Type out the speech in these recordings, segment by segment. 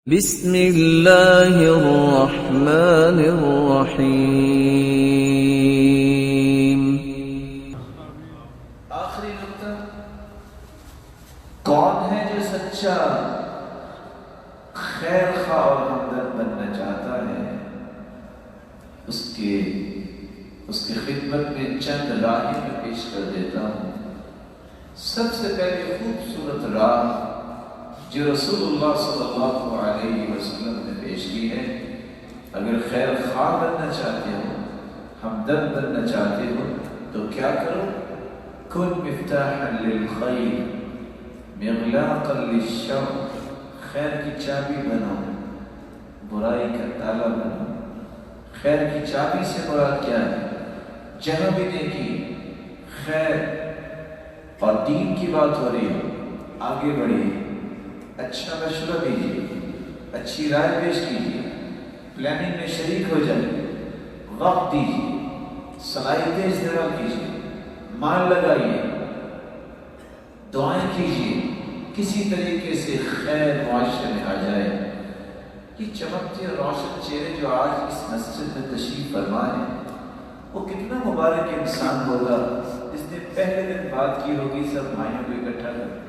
بسم اللہ الرحمن الرحیم۔ آخری نقطہ، کون ہے جو سچا خیر خواہ اور ہمدرد بننا چاہتا ہے؟ اس کی خدمت میں چند راہیں میں پیش کر دیتا ہوں۔ سب سے پہلے خوبصورت راہ جو رسول اللہ صلی اللہ علیہ وسلم نے پیش کی ہے، اگر خیر خواہ بننا چاہتے ہو، ہمدرد بننا چاہتے ہو تو کیا کرو؟ کن مفتاحا للخیر مغلاقا للشر، خیر کی چابی بنو، برائی کا تالا بنو۔ خیر کی چابی سے مراد کیا ہے؟ جہاں بھی دیکھی خیر اور دین کی بات ہو رہی ہو، آگے بڑھیے، اچھا مشورہ دیجیے، اچھی رائے پیش کیجیے، پلاننگ میں شریک ہو جائیے، وقت دیجیے، صلاحیتیں استعمال کیجیے، مال لگائیے، دعائیں کیجیے، کسی طریقے سے خیر معاشرے میں آ جائے۔ یہ چمکتے اور روشن چہرے جو آج اس مسجد میں تشریف فرما ہے، وہ کتنا مبارک انسان ہوگا جس نے پہلے دن بات کی ہوگی سب بھائیوں کو اکٹھا کر کے،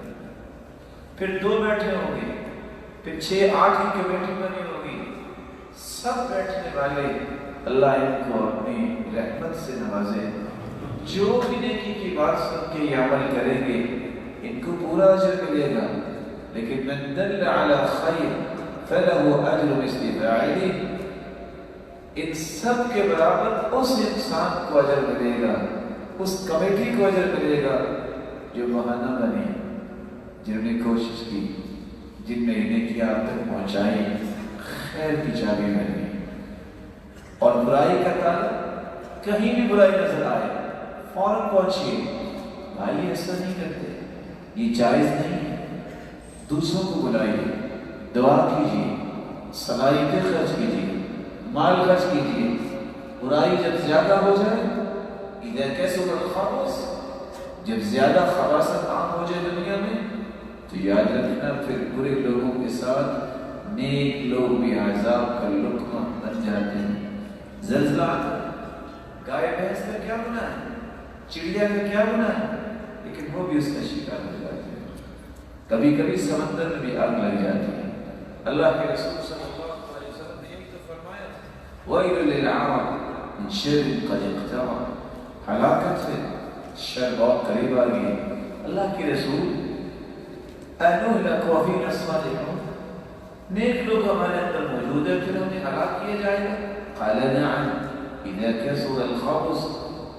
پھر 2 بیٹھے ہوں گے، پھر 6-8 کی کمیٹی بنی ہوگی، سب بیٹھنے والے اللہ ان کو اپنی رحمت سے نوازے۔ جو بھی نیکی کی بات سن کے یہ عمل کریں گے ان کو پورا اجر ملے گا، لیکن من دل علی خیر فلہ اجر مثل فاعلہ، ان سب کے برابر اس انسان کو اجر ملے گا، اس کمیٹی کو اجر ملے گا جو بہانہ بنے، جنہوں نے کوشش کی، جن نے انہیں کی آپ تک پہنچائی، خیر کی چابی بنی۔ اور برائی کا تالا، کہیں بھی برائی نظر آئے فوراً پہنچیے، بھائی ایسا نہیں کرتے، یہ جائز نہیں ہے، دوسروں کو بلائیے، دعا کیجیے، صلاحیتیں خرچ کیجیے، مال خرچ کیجیے۔ برائی جب زیادہ ہو جائے، اذا کثر الخبث، جب زیادہ خباثت عام ہو جائے دنیا میں، تو یاد رکھنا پھر برے لوگوں کے ساتھ نیک لوگ بھی عذاب کا لقمہ بن جاتے ہیں۔ زلزلہ آتا ہے، گائے بھینس کا کیا گناہ ہے، چڑیا کا کیا گناہ ہے، لیکن وہ بھی اس کا شکار ہو جاتے ہیں۔ کبھی کبھی سمندر میں بھی آگ لگ جاتی ہے۔ اللہ کے رسول صلی اللہ علیہ وسلم نے یہی تو فرمایا تھا، وَيْلٌ لِلْعَرَبِ مِنْ شَرٍّ قَدِ اقْتَرَبَ، ہلاکت سے شر بہت قریب آ گئی۔ اللہ کے رسول اَنُهْلَكُ وَفِينَا الصَّالِحُونَ، نیک لوگ ہمارے اندر موجود ہیں، پھر انہیں ہلاک کیا جائے گا؟ قَالَ نَعَمْ اِذَا كَثُرَ الْخَبْثُ،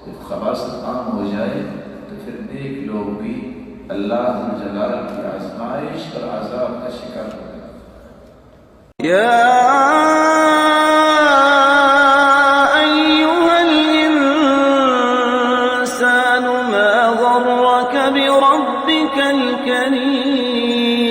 جب خباثت عام ہو جائے تو پھر نیک لوگ بھی اللہ جلال کی آزمائش اور عذاب کا شکار ہو گئے۔ یا ایھا الانسان ما غرک بربک الکریم۔